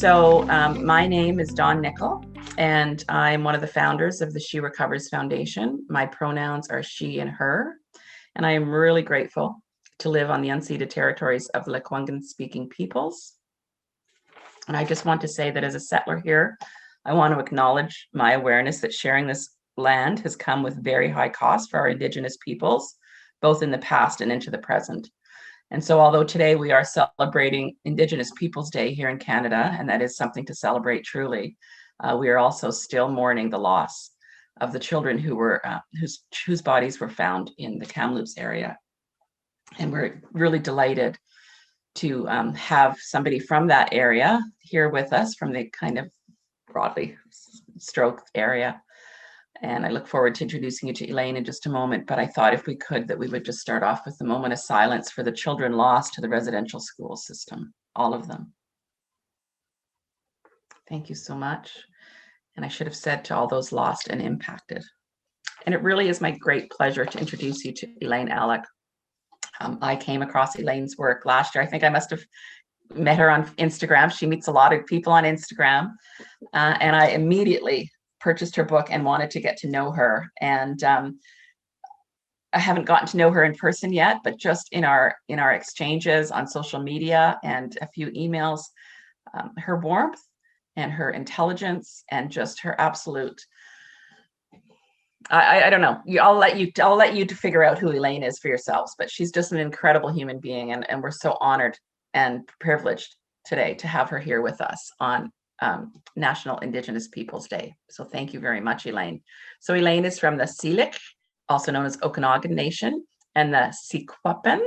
My name is Dawn Nickel, and I'm one of the founders of the She Recovers Foundation. My pronouns are she and her, and I am really grateful to live on the unceded territories of the Lekwungen-speaking peoples. And I just want to say that as a settler here, I want to acknowledge my awareness that sharing this land has come with very high costs for our Indigenous peoples, both in the past and into the present. And so although today we are celebrating Indigenous Peoples Day here in Canada, and that is something to celebrate truly, we are also still mourning the loss of the children who were whose bodies were found in the Kamloops area. And we're really delighted to have somebody from that area here with us, from the kind of broadly stroked area. And I look forward to introducing you to Elaine in just a moment, but I thought if we could, that we would just start off with a moment of silence for the children lost to the residential school system, all of them. Thank you so much. And I should have said to all those lost and impacted. And it really is my great pleasure to introduce you to Elaine Alec. I came across Elaine's work last year. I think I must have met her on Instagram. She meets a lot of people on Instagram. And I immediately purchased her book and wanted to get to know her. And I haven't gotten to know her in person yet, but just in our exchanges on social media and a few emails, her warmth and her intelligence and just her absolute, I don't know. I'll let you to figure out who Elaine is for yourselves, but she's just an incredible human being. And we're so honored and privileged today to have her here with us on National Indigenous Peoples Day. So thank you very much, Elaine. So Elaine is from the Syilx, also known as Okanagan Nation, and the Secwepemc,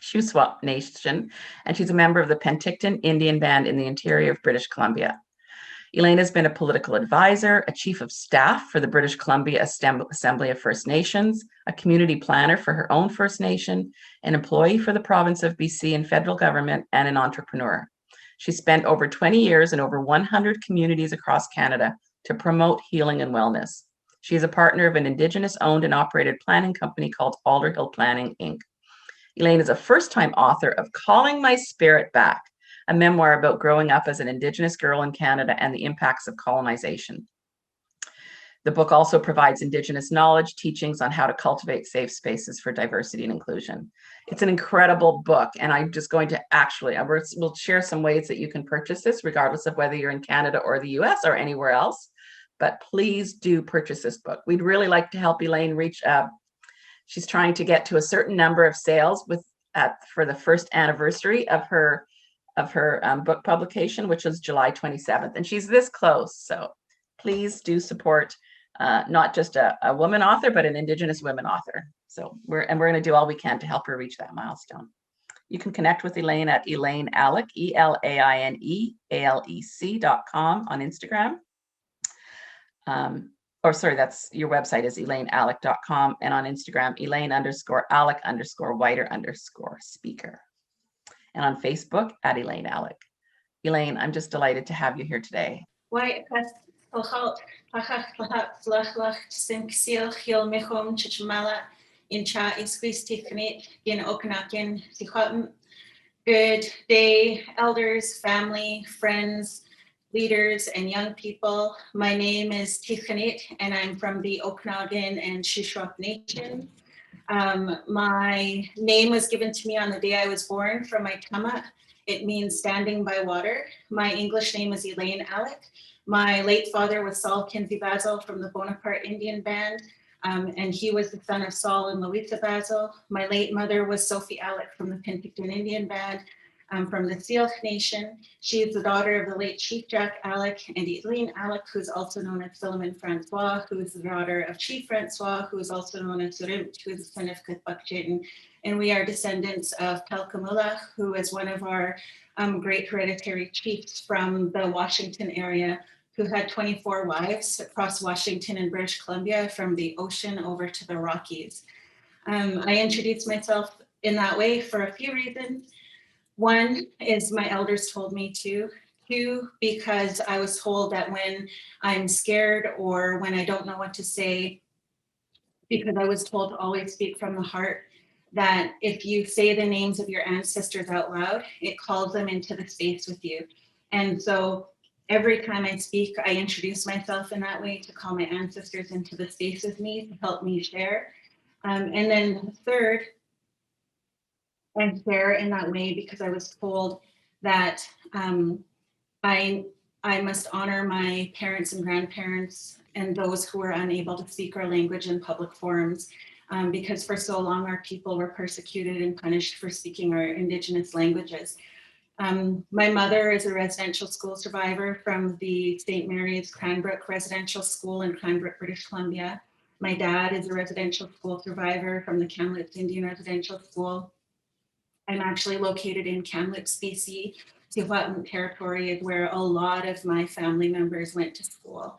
Shuswap Nation, and she's a member of the Penticton Indian Band in the interior of British Columbia. Elaine has been a political advisor, a chief of staff for the British Columbia Assembly of First Nations, a community planner for her own First Nation, an employee for the province of BC and federal government, and an entrepreneur. She spent over 20 years in over 100 communities across Canada to promote healing and wellness. She is a partner of an Indigenous-owned and operated planning company called Alderhill Planning, Inc. Elaine is a first-time author of Calling My Spirit Back, a memoir about growing up as an Indigenous girl in Canada and the impacts of colonization. The book also provides Indigenous knowledge, teachings on how to cultivate safe spaces for diversity and inclusion. It's an incredible book, and I'm just going to we'll share some ways that you can purchase this, regardless of whether you're in Canada or the US or anywhere else. But please do purchase this book. We'd really like to help Elaine reach, she's trying to get to a certain number of sales for the first anniversary of her book publication, which was July 27th. And she's this close. So please do support not just a woman author, but an Indigenous women author. So we're going to do all we can to help her reach that milestone. You can connect with Elaine at Elaine Alec, ELAINEALEC.com on Instagram. That's your website is elainealec.com, and on Instagram, Elaine_Alec_Whiter_speaker. And on Facebook at Elaine Alec. Elaine, I'm just delighted to have you here today. Good day, elders, family, friends, leaders, and young people. My name is Tichanit, and I'm from the Okanagan and Shuswap Nation. My name was given to me on the day I was born from my tama. It means standing by water. My English name is Elaine Alec. My late father was Saul Kinsey Basil from the Bonaparte Indian Band, and he was the son of Saul and Louisa Basil. My late mother was Sophie Alec from the Penticton Indian Band, from the Syilx Nation. She is the daughter of the late Chief Jack Alec and Elaine Alec, who is also known as Philemon Francois, who is the daughter of Chief Francois, who is also known as Surim, who is the son of Kutbakjin. And we are descendants of Pelkamula, who is one of our great hereditary chiefs from the Washington area, who had 24 wives across Washington and British Columbia, from the ocean over to the Rockies. I introduced myself in that way for a few reasons. One is my elders told me to. Two, because I was told that when I'm scared or when I don't know what to say, because I was told to always speak from the heart, that if you say the names of your ancestors out loud, it calls them into the space with you. And so every time I speak, I introduce myself in that way to call my ancestors into the space with me to help me share. And then third, I share in that way because I was told that I I must honor my parents and grandparents and those who were unable to speak our language in public forums, because for so long our people were persecuted and punished for speaking our Indigenous languages. My mother is a residential school survivor from the St. Mary's Cranbrook Residential School in Cranbrook, British Columbia. My dad is a residential school survivor from the Kamloops Indian Residential School. I'm actually located in Kamloops, BC. Secwepemc territory is where a lot of my family members went to school.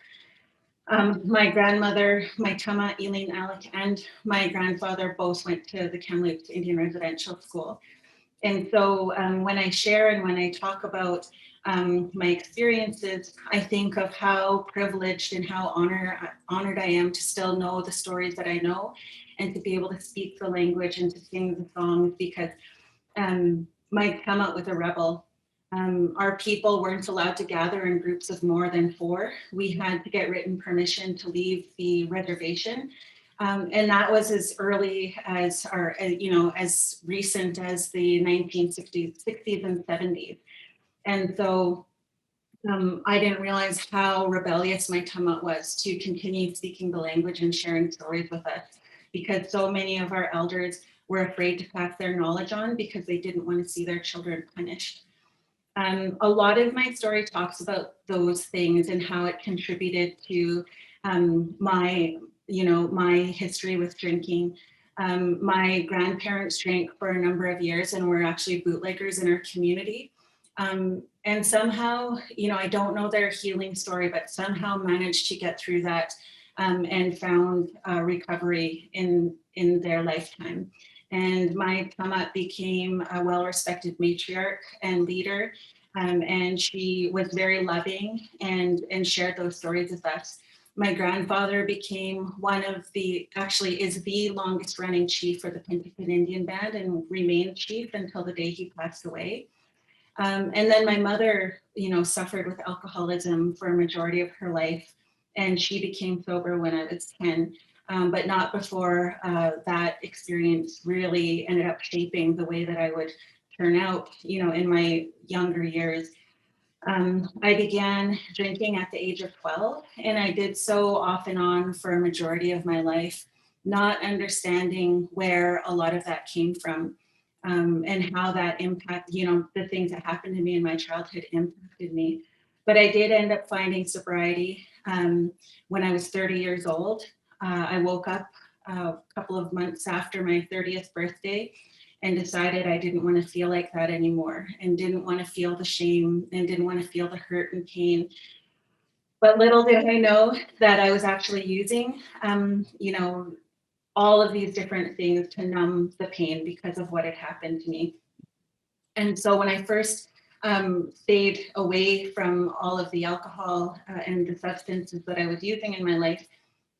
My grandmother, my tama, Elaine Alec, and my grandfather both went to the Kamloops Indian Residential School. And so when I share and when I talk about my experiences, I think of how privileged and how honored I am to still know the stories that I know and to be able to speak the language and to sing the songs, because might come out with a rebel. Our people weren't allowed to gather in groups of more than 4. We had to get written permission to leave the reservation. And that was as early as, or as recent as the 1960s, 60s and 70s. And so I didn't realize how rebellious my tama was to continue speaking the language and sharing stories with us, because so many of our elders were afraid to pass their knowledge on because they didn't want to see their children punished. A lot of my story talks about those things and how it contributed to my history with drinking. My grandparents drank for a number of years and were actually bootleggers in our community. And somehow, I don't know their healing story, but somehow managed to get through that and found recovery in their lifetime. And my tama became a well-respected matriarch and leader, and she was very loving and shared those stories with us. My grandfather became actually is the longest running chief for the Pintakin Indian Band and remained chief until the day he passed away. And then my mother, suffered with alcoholism for a majority of her life, and she became sober when I was 10, but not before that experience really ended up shaping the way that I would turn out, in my younger years. I began drinking at the age of 12, and I did so off and on for a majority of my life, not understanding where a lot of that came from. And how that the things that happened to me in my childhood impacted me. But I did end up finding sobriety when I was 30 years old. I woke up a couple of months after my 30th birthday and decided I didn't want to feel like that anymore, and didn't want to feel the shame and didn't want to feel the hurt and pain. But little did I know that I was actually using, all of these different things to numb the pain because of what had happened to me. And so when I first stayed away from all of the alcohol and the substances that I was using in my life,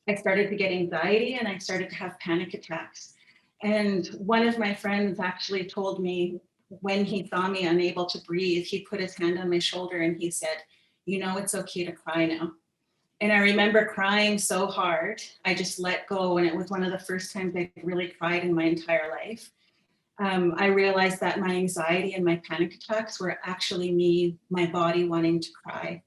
I started to get anxiety and I started to have panic attacks. And one of my friends actually told me, when he saw me unable to breathe, he put his hand on my shoulder and he said, it's okay to cry now. And I remember crying so hard, I just let go. And it was one of the first times I really cried in my entire life. I realized that my anxiety and my panic attacks were actually me, my body wanting to cry.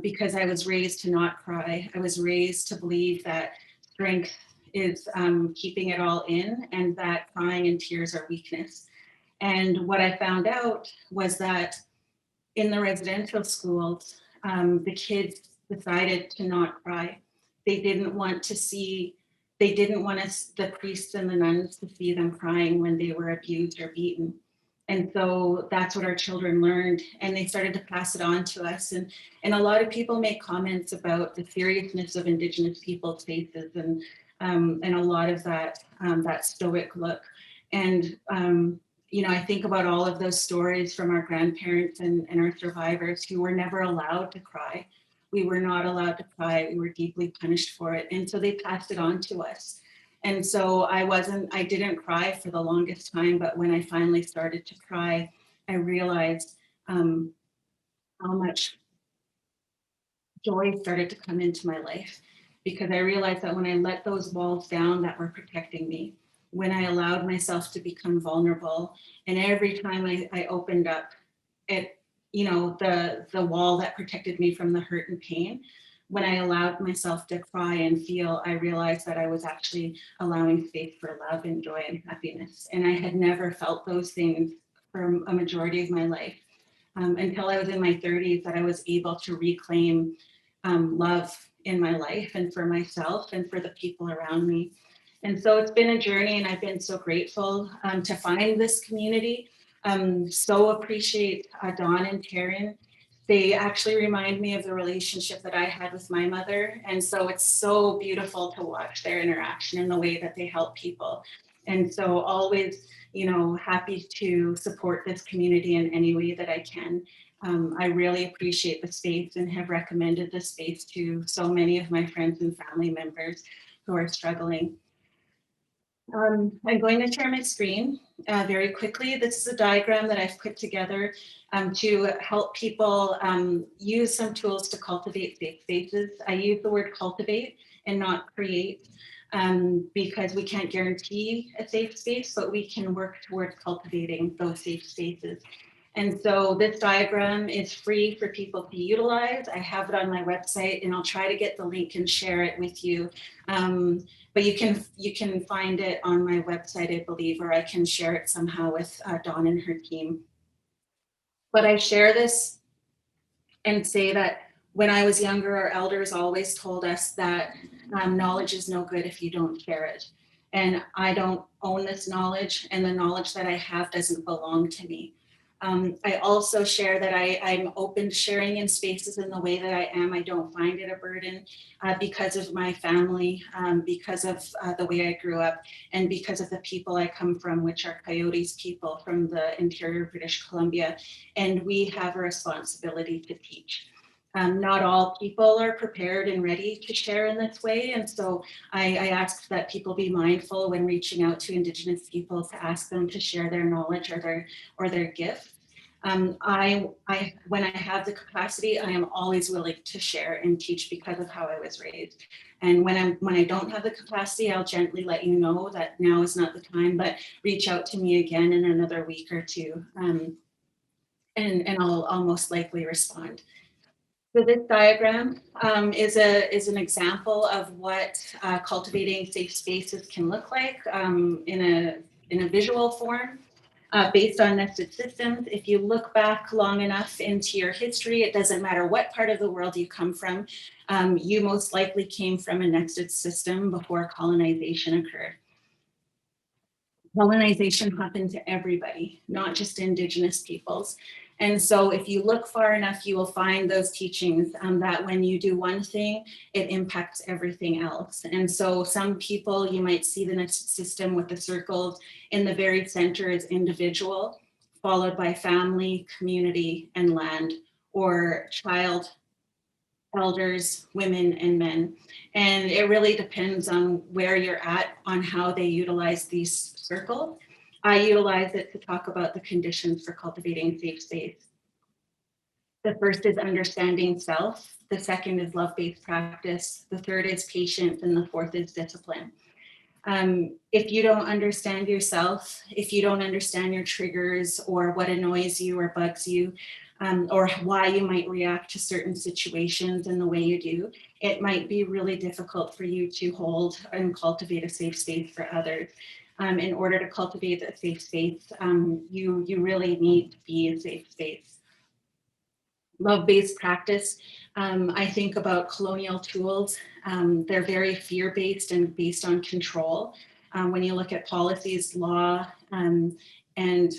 Because I was raised to not cry. I was raised to believe that strength is keeping it all in, and that crying and tears are weakness. And what I found out was that in the residential schools, the kids decided to not cry. They didn't want the priests and the nuns to see them crying when they were abused or beaten. And so that's what our children learned, and they started to pass it on to us. And a lot of people make comments about the seriousness of Indigenous people's faces and a lot of that stoic look. And I think about all of those stories from our grandparents and our survivors who were never allowed to cry. We were not allowed to cry. We were deeply punished for it. And so they passed it on to us. And so I didn't cry for the longest time, but when I finally started to cry, I realized how much joy started to come into my life, because I realized that when I let those walls down that were protecting me, when I allowed myself to become vulnerable, and every time I opened up, it, the wall that protected me from the hurt and pain, when I allowed myself to cry and feel, I realized that I was actually allowing space for love and joy and happiness. And I had never felt those things for a majority of my life, until I was in my 30s, that I was able to reclaim love in my life and for myself and for the people around me. And so it's been a journey, and I've been so grateful to find this community. So appreciate Dawn and Taryn. They actually remind me of the relationship that I had with my mother. And so it's so beautiful to watch their interaction and the way that they help people. And so always, happy to support this community in any way that I can. I really appreciate the space and have recommended the space to so many of my friends and family members who are struggling. I'm going to share my screen very quickly. This is a diagram that I've put together to help people use some tools to cultivate safe spaces. I use the word cultivate and not create, because we can't guarantee a safe space, but we can work towards cultivating those safe spaces. And so this diagram is free for people to utilize. I have it on my website, and I'll try to get the link and share it with you. But you can find it on my website, I believe, or I can share it somehow with Dawn and her team. But I share this and say that when I was younger, our elders always told us that knowledge is no good if you don't share it. And I don't own this knowledge, and the knowledge that I have doesn't belong to me. I also share that I'm open to sharing in spaces in the way that I am. I don't find it a burden because of my family, because of the way I grew up, and because of the people I come from, which are Coyotes people from the interior of British Columbia. And we have a responsibility to teach. Not all people are prepared and ready to share in this way. And so I ask that people be mindful when reaching out to Indigenous people to ask them to share their knowledge or their gift. When I have the capacity, I am always willing to share and teach because of how I was raised. And when I don't have the capacity, I'll gently let you know that now is not the time, but reach out to me again in another week or two, and I'll most likely respond. So this diagram is an example of what cultivating safe spaces can look like in a visual form. Based on nested systems, if you look back long enough into your history, it doesn't matter what part of the world you come from, you most likely came from a nested system before colonization occurred. Colonization happened to everybody, not just Indigenous peoples. And so if you look far enough, you will find those teachings that when you do one thing, it impacts everything else. And so some people, you might see the nested system with the circles in the very center is individual, followed by family, community, and land, or child, elders, women, and men. And it really depends on where you're at on how they utilize these circles. I utilize it to talk about the conditions for cultivating safe space. The first is understanding self. The second is love-based practice. The third is patience. And the fourth is discipline. If you don't understand yourself, if you don't understand your triggers or what annoys you or bugs you, or why you might react to certain situations in the way you do, it might be really difficult for you to hold and cultivate a safe space for others. In order to cultivate a safe space, you really need to be a safe space. Love-based practice, I think about colonial tools. They're very fear-based and based on control. When you look at policies, law, and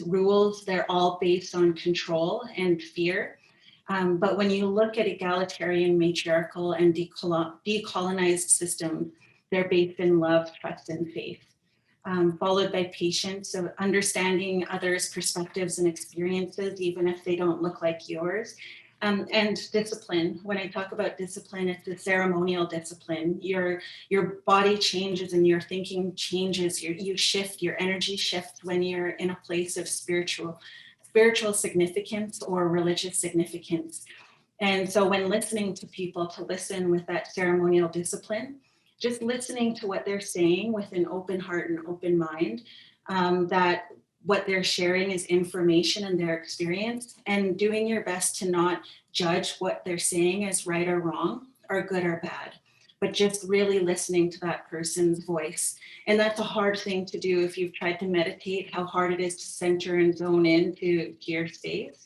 rules, they're all based on control and fear. But when you look at egalitarian, matriarchal, and decolonized systems, they're based in love, trust, and faith. Followed by patience, so understanding others' perspectives and experiences, even if they don't look like yours. And discipline. When I talk about discipline, it's a ceremonial discipline. Your body changes and your thinking changes. You shift, your energy shifts when you're in a place of spiritual spiritual significance or religious significance. And so when listening to people, to listen with that ceremonial discipline, just listening to what they're saying with an open heart and open mind, that what they're sharing is information and their experience, and doing your best to not judge what they're saying as right or wrong or good or bad, but just really listening to that person's voice. And that's a hard thing to do if you've tried to meditate, how hard it is to center and zone into your space,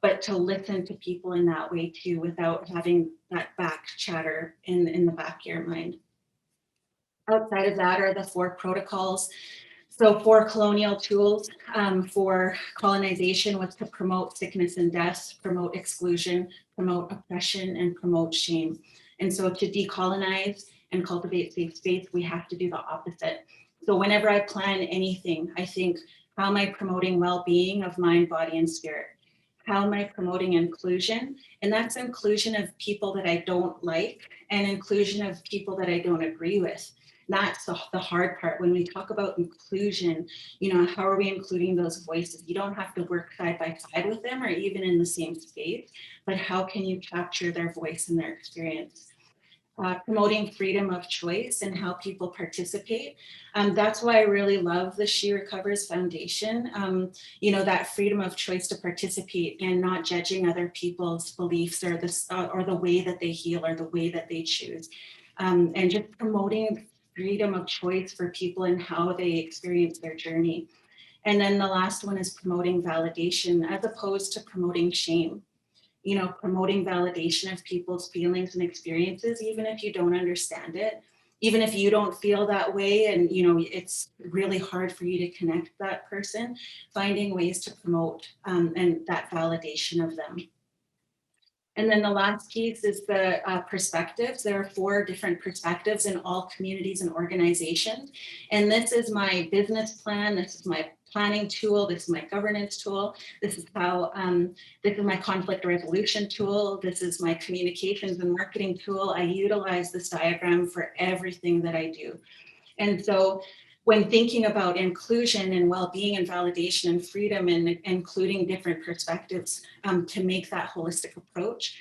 but to listen to people in that way too, without having that back chatter in the back of your mind. Outside of that are the 4 protocols. So 4 colonial tools for colonization was to promote sickness and death, promote exclusion, promote oppression, and promote shame. And so to decolonize and cultivate safe space, we have to do the opposite. So whenever I plan anything, I think, how am I promoting well-being of mind, body, and spirit? How am I promoting inclusion? And that's inclusion of people that I don't like and inclusion of people that I don't agree with. That's the hard part. When we talk about inclusion, how are we including those voices? You don't have to work side by side with them or even in the same space, but how can you capture their voice and their experience? Promoting freedom of choice and how people participate. That's why I really love the She Recovers Foundation. That freedom of choice to participate and not judging other people's beliefs or the way that they heal or the way that they choose. And just promoting freedom of choice for people and how they experience their journey. And then the last one is promoting validation as opposed to promoting shame. Promoting validation of people's feelings and experiences, even if you don't understand it, even if you don't feel that way, and it's really hard for you to connect that person, finding ways to promote and that validation of them. And then the last piece is the perspectives. There are 4 different perspectives in all communities and organizations. And this is my business plan. This is my planning tool. This is my governance tool. This is this is my conflict resolution tool. This is my communications and marketing tool. I utilize this diagram for everything that I do. And so when thinking about inclusion and well-being and validation and freedom and including different perspectives to make that holistic approach,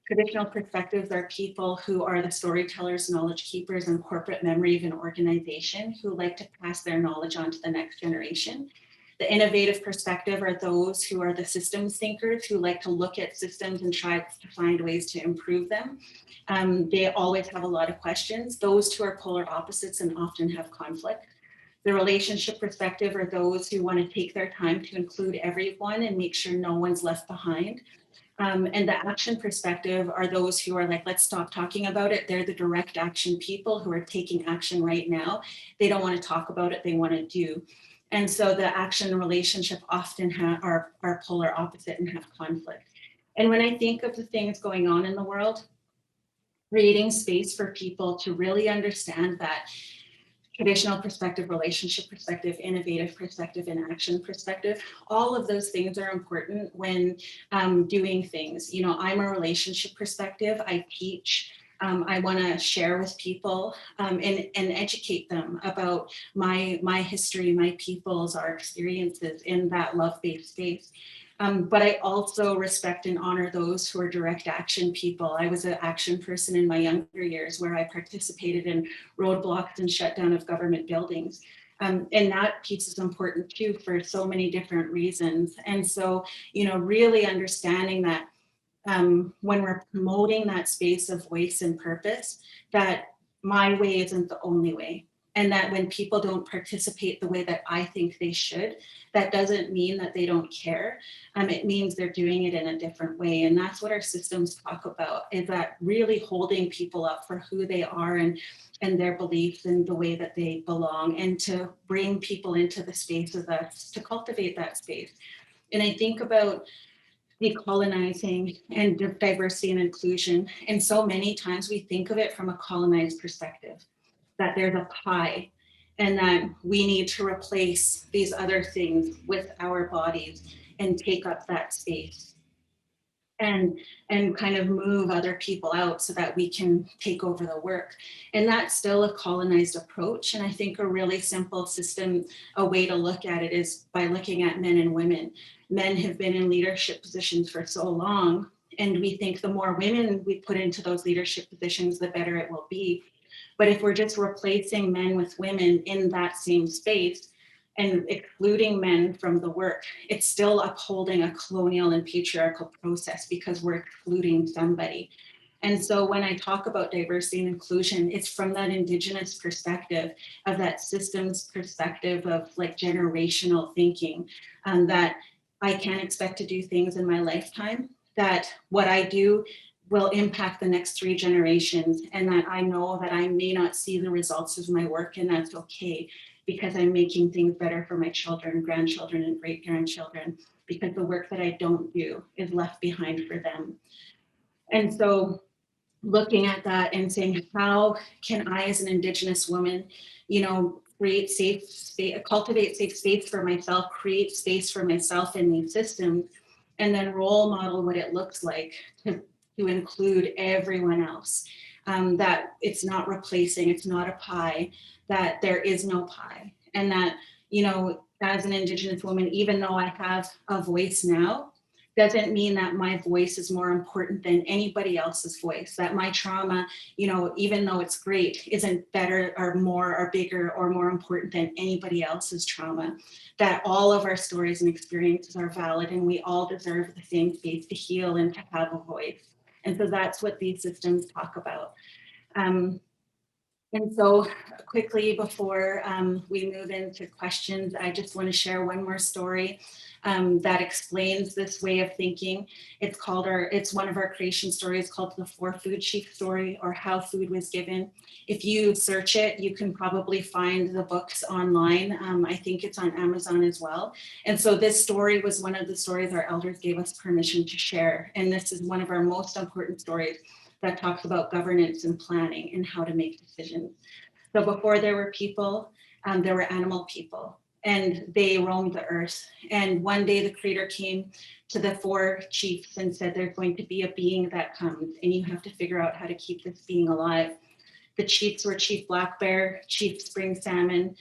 traditional perspectives are people who are the storytellers, knowledge keepers, and corporate memory of an organization who like to pass their knowledge on to the next generation. The innovative perspective are those who are the systems thinkers who like to look at systems and try to find ways to improve them. They always have a lot of questions. Those 2 are polar opposites and often have conflict. The relationship perspective are those who want to take their time to include everyone and make sure no one's left behind. And the action perspective are those who are like, let's stop talking about it. They're the direct action people who are taking action right now. They don't want to talk about it, they want to do. And so the action and relationship often are polar opposite and have conflict. And when I think of the things going on in the world, creating space for people to really understand that traditional perspective, relationship perspective, innovative perspective, and action perspective, all of those things are important when doing things. I'm a relationship perspective. I teach. I want to share with people and educate them about my history, my peoples, our experiences in that love-based space. But I also respect and honor those who are direct action people. I was an action person in my younger years where I participated in roadblocks and shutdown of government buildings. And that piece is important too for so many different reasons. And so, really understanding that when we're promoting that space of voice and purpose, that my way isn't the only way. And that when people don't participate the way that I think they should, that doesn't mean that they don't care. It means they're doing it in a different way. And that's what our systems talk about, is that really holding people up for who they are and their beliefs and the way that they belong, and to bring people into the space of us, to cultivate that space. And I think about decolonizing and diversity and inclusion. And so many times we think of it from a colonized perspective, that there's a pie and that we need to replace these other things with our bodies and take up that space. and kind of move other people out so that we can take over the work. And that's still a colonized approach. And I think a really simple system, a way to look at it is by looking at men and women. Men have been in leadership positions for so long, and we think the more women we put into those leadership positions, the better it will be. But if we're just replacing men with women in that same space, and excluding men from the work, it's still upholding a colonial and patriarchal process because we're excluding somebody. And so when I talk about diversity and inclusion, it's from that Indigenous perspective, of that systems perspective of like generational thinking, that I can't expect to do things in my lifetime, that what I do will impact the next 3 generations, and that I know that I may not see the results of my work, and that's okay, because I'm making things better for my children, grandchildren, and great grandchildren, because the work that I don't do is left behind for them. And so looking at that and saying, how can I, as an Indigenous woman, create safe space, cultivate safe space for myself, create space for myself in these systems, and then role model what it looks like to include everyone else. That it's not replacing, it's not a pie, that there is no pie. And that, as an Indigenous woman, even though I have a voice now, doesn't mean that my voice is more important than anybody else's voice, that my trauma, even though it's great, isn't better or more or bigger or more important than anybody else's trauma, that all of our stories and experiences are valid, and we all deserve the same space to heal and to have a voice. And so that's what these systems talk about. And so quickly before we move into questions, I just want to share one more story that explains this way of thinking. It's one of our creation stories called the 4 Food Chief story, or How Food Was Given. If you search it, you can probably find the books online. I think it's on Amazon as well. And so this story was one of the stories our elders gave us permission to share. And this is one of our most important stories that talks about governance and planning and how to make decisions. So before there were people, there were animal people, and they roamed the earth. And one day the creator came to the 4 chiefs and said, there's going to be a being that comes, and you have to figure out how to keep this being alive. The chiefs were Chief Black Bear, Chief Spring Salmon,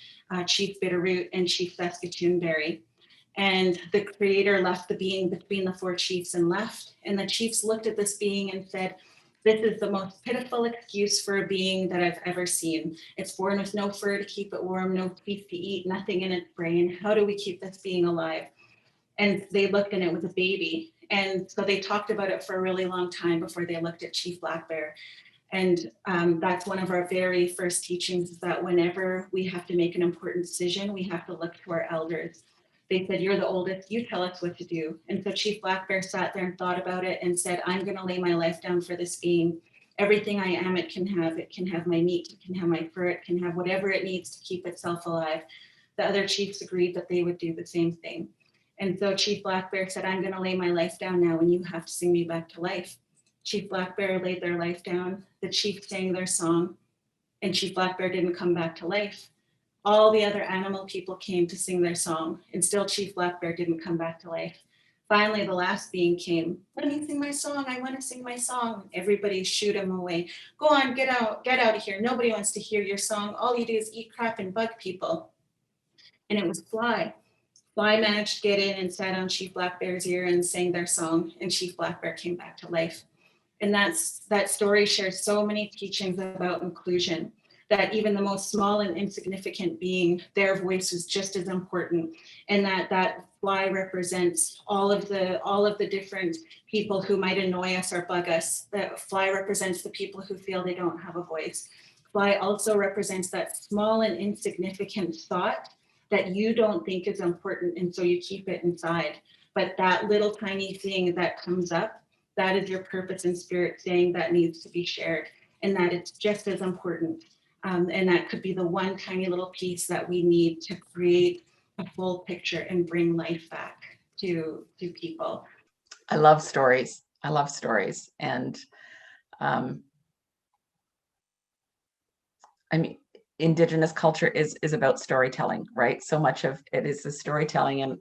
Chief Bitterroot, and Chief Saskatoon Berry. And the creator left the being between the 4 chiefs and left. And the chiefs looked at this being and said, this is the most pitiful excuse for a being that I've ever seen. It's born with no fur to keep it warm, no teeth to eat, nothing in its brain. How do we keep this being alive? And they looked, and it was a baby. And so they talked about it for a really long time before they looked at Chief Black Bear. And that's one of our very first teachings, is that whenever we have to make an important decision, we have to look to our elders. They said, you're the oldest, you tell us what to do. And so Chief Black Bear sat there and thought about it and said, I'm going to lay my life down for this being. Everything I am, it can have. It can have my meat, it can have my fur, it can have whatever it needs to keep itself alive. The other chiefs agreed that they would do the same thing. And so Chief Black Bear said, I'm going to lay my life down now, and you have to sing me back to life. Chief Black Bear laid their life down. The chiefs sang their song, and Chief Black Bear didn't come back to life. All the other animal people came to sing their song, and still Chief Black Bear didn't come back to life. Finally, the last being came. Let me sing my song. I want to sing my song. Everybody shooed him away. Go on, get out of here. Nobody wants to hear your song. All you do is eat crap and bug people. And it was Fly. Fly managed to get in and sat on Chief Black Bear's ear and sang their song, and Chief Black Bear came back to life. And that story shares so many teachings about inclusion, that even the most small and insignificant being, their voice is just as important. And that Fly represents all of the different people who might annoy us or bug us. That Fly represents the people who feel they don't have a voice. Fly also represents that small and insignificant thought that you don't think is important, and so you keep it inside. But that little tiny thing that comes up, that is your purpose and spirit saying that needs to be shared, and that it's just as important. And that could be the one tiny little piece that we need to create a full picture and bring life back to people. I love stories. I love stories. And I mean, Indigenous culture is about storytelling, right? So much of it is the storytelling. And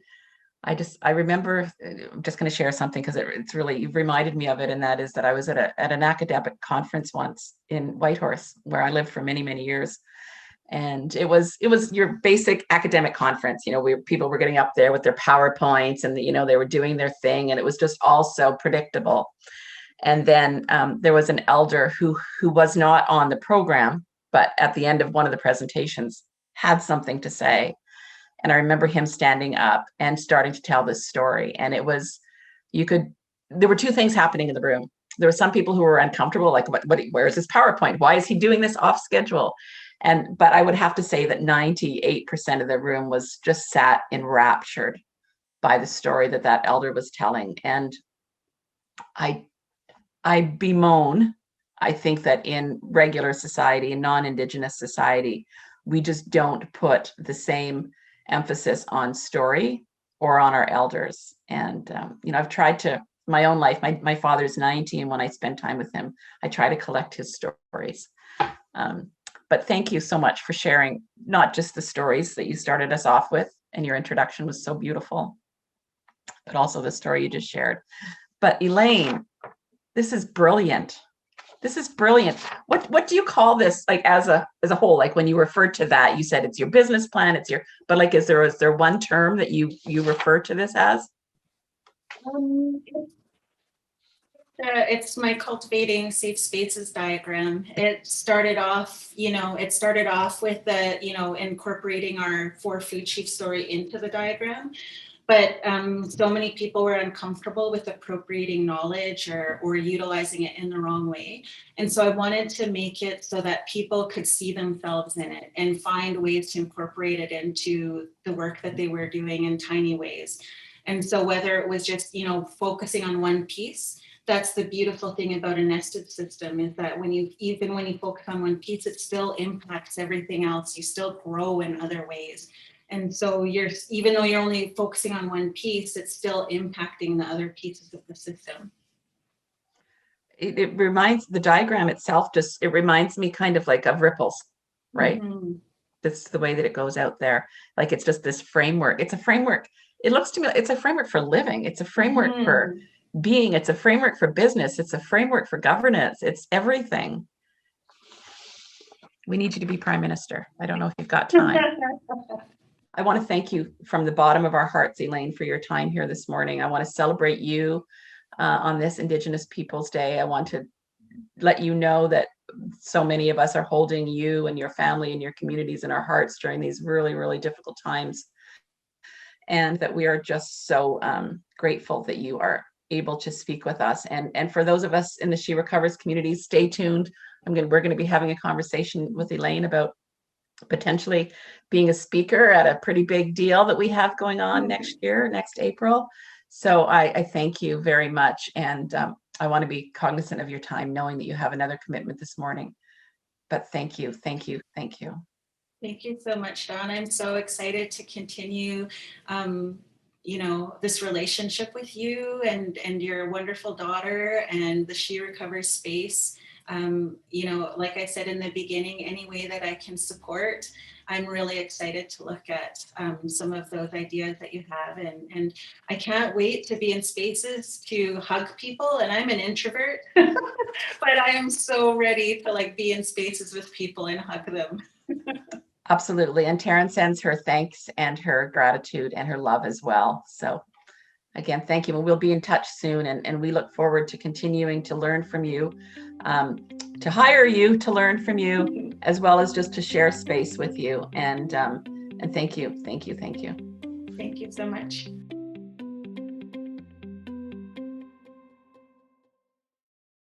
I remember, I'm just going to share something because it's really, you've reminded me of it. And that is that I was at an academic conference once in Whitehorse, where I lived for many, many years. And it was your basic academic conference. People were getting up there with their PowerPoints, and they were doing their thing, and it was just all so predictable. And then there was an elder who was not on the program, but at the end of one of the presentations had something to say. And I remember him standing up and starting to tell this story. And it was, there were two things happening in the room. There were some people who were uncomfortable, like, where is this PowerPoint? Why is he doing this off schedule? But I would have to say that 98% of the room was just sat enraptured by the story that elder was telling. And I bemoan, I think that in regular society, in non-Indigenous society, we just don't put the same emphasis on story or on our elders. And, I've tried to, my own life, my father's 90, and when I spend time with him, I try to collect his stories. But thank you so much for sharing, not just the stories that you started us off with, and your introduction was so beautiful, but also the story you just shared. But Elaine, this is brilliant. This is brilliant. What do you call this, like, as a whole? Like, when you referred to that, you said it's your business plan, but like, is there one term that you refer to this as? It's my cultivating safe spaces diagram. It started off with the, incorporating our 4 food chief story into the diagram. But so many people were uncomfortable with appropriating knowledge or utilizing it in the wrong way. And so I wanted to make it so that people could see themselves in it and find ways to incorporate it into the work that they were doing in tiny ways. And so whether it was just, focusing on one piece, that's the beautiful thing about a nested system, is that when you focus on one piece, it still impacts everything else. You still grow in other ways. And so even though you're only focusing on one piece, it's still impacting the other pieces of the system. It reminds, the diagram itself, it reminds me kind of like of ripples, right? Mm-hmm. That's the way that it goes out there. Like, it's just this framework. It's a framework. It looks to me, it's a framework for living. It's a framework for being. It's a framework for business. It's a framework for governance. It's everything. We need you to be Prime Minister. I don't know if you've got time. I want to thank you from the bottom of our hearts, Elaine, for your time here this morning. I want to celebrate you on this Indigenous Peoples Day. I want to let you know that so many of us are holding you and your family and your communities in our hearts during these really, really difficult times. And that we are just so grateful that you are able to speak with us. And for those of us in the She Recovers community, stay tuned. We're going to be having a conversation with Elaine about potentially being a speaker at a pretty big deal that we have going on next April. So I thank you very much. And I want to be cognizant of your time, knowing that you have another commitment this morning. But thank you, thank you, thank you. Thank you so much, Dawn. I'm so excited to continue, this relationship with you and your wonderful daughter and the She Recovers space. Like I said in the beginning, any way that I can support, I'm really excited to look at some of those ideas that you have. And I can't wait to be in spaces to hug people. And I'm an introvert, but I am so ready to be in spaces with people and hug them. Absolutely. And Taryn sends her thanks and her gratitude and her love as well. So again, thank you. And we'll be in touch soon. And we look forward to continuing to learn from you, to hire you to learn from you, as well as just to share space with you. And thank you. Thank you. Thank you. Thank you so much.